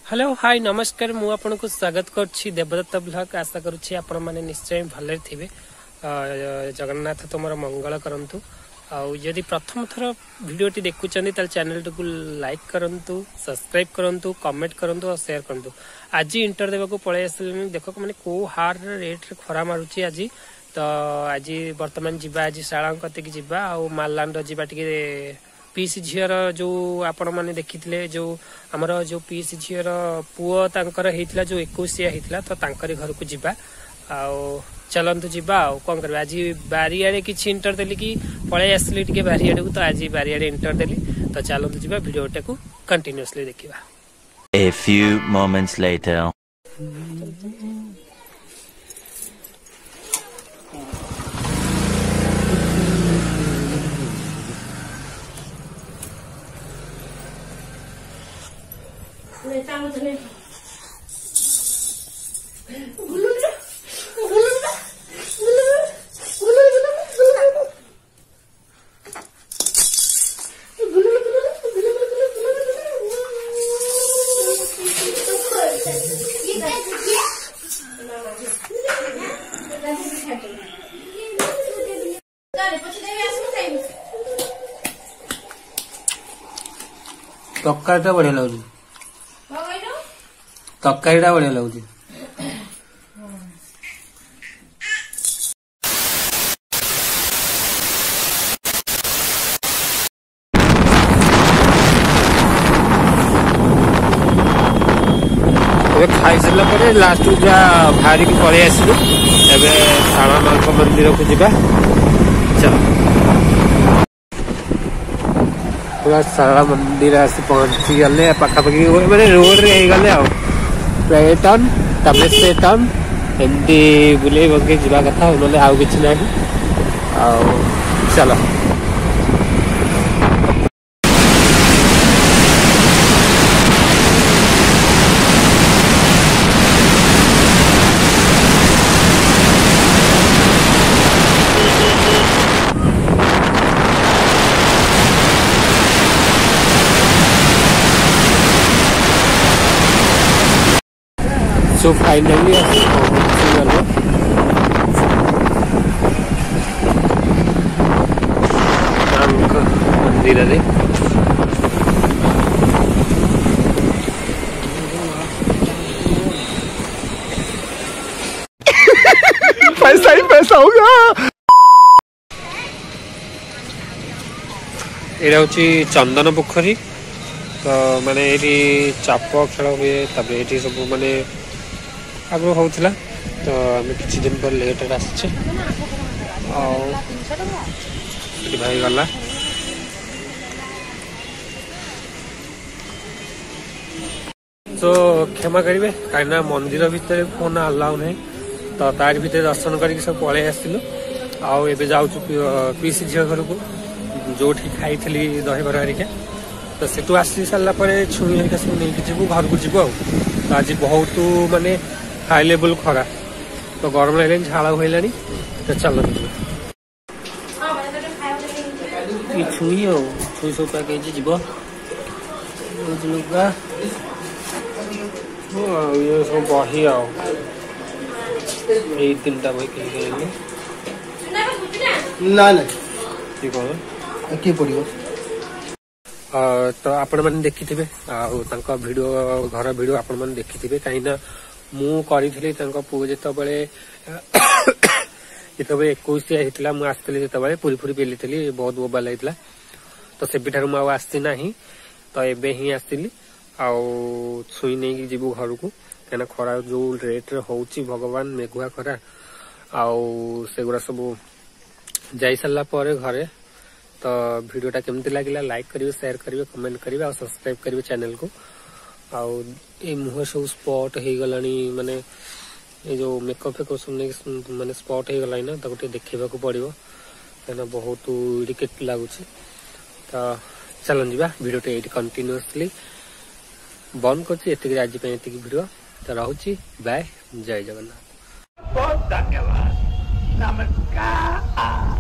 Hello hi नमस्कार मु आपको स्वागत करुच्ची देवदत्त ब्लॉग आशा करुच्ची आपण माने निश्चय भले थे जगन्नाथ तुम मंगल करंतु आदि प्रथम थर भिडियोटी देखुं चैनल को लाइक करंतु सब्सक्राइब करंतु कमेंट करंतु और शेयर करंतु। आज इंटर देवा को पळै आसले देख मैंने को हार रेट खरा मारुची आज तो आज बर्तमान जीवा आज शाला कतिक जीवा आ मालांड जीवा टिके पीसी झीर जो आपण मैंने देखी जो आमर जो पीसी झीर पुओ तांकर हेतला जो 21 हेतला तो तांकर घर को जीवा चलतु जीवा कौन कर आज बारियाड़े किसी इंटर देली कि पळै आसली टिके बारियाड़े को तो आज बारियाड़े इंटर देली तो चलतु जीवा वीडियोटा को कंटिन्यूअसली देखिबा। A few moments later तक्काटा बढ़िया लगुच तक्काटा बढ़िया लगुच खाई सारा पर लास्ट बाहर की पलि आसलु शाला माँ मंदिर को जीवा चलो पूरा शाला मंदिर आसी पहुंची गले पाखापाखि मैंने रोड रे गले टर्न तबे से टर्न एमती बुले बगे जीवा कथा नले आउ किछि नाही चलो So finally मंदिर रे पैसा ही पैसा होगा। एटा होची चंदन पोखरी तो माने एटी चाप खेल हुए तब ये सब माने आगु होता तो आम किसी दिन पर लेट आसचे भाई गला तो क्षमा करेंगे कहीं मंदिर भितर फोन अलाउ नहीं तो तार भितर दर्शन करके सब पलि आसलु आबे जाऊँ पीसी झील घर को जो खाई दहीबर हरिका तो सेठू आसी सारा छुई हरिका सब नहीं जीवु घर को जीवु तो आज बहुत माने हाई लेवल खरा तो गरम लगे झाड़ हुआ तो चल छुई छुई सब पैक जीव लुगा ये सब बही तीन टा बही किए पड़ो तो आपण मैंने देखी थे वीडियो घर वीडियो आपण मैंने देखी थे कहीं मु करी पुओ जिते जिते 21 होता मुझे जिते पूरी पूरी पेली बहुत मोबाइल होता तो से मुझे आसी ना तो एबे ही आसली छुई नहीं जीवु घर को कहीं खरा जो रेट होची भगवान मेघुआ खरा आगुरा सब जा सारा घरे तो वीडियोटा केमती लगे लाइक करेंगे शेयर करेंगे कमेंट करेंगे और सब्सक्राइब करेंगे चैनल को मुह सब स्पॉट हो गला माने ये जो मेकअप फेकअप सब माने स्पॉट हो गला ना तो देखा पड़ो कहीं बहुत इरिटेट लगुच तो चलन जा वीडियोटा ये कंटिन्यूअसली बंद कर आज वीडियो तो रोची बाय जय जगन्नाथ। बहुत धन्यवाद नमस्कार।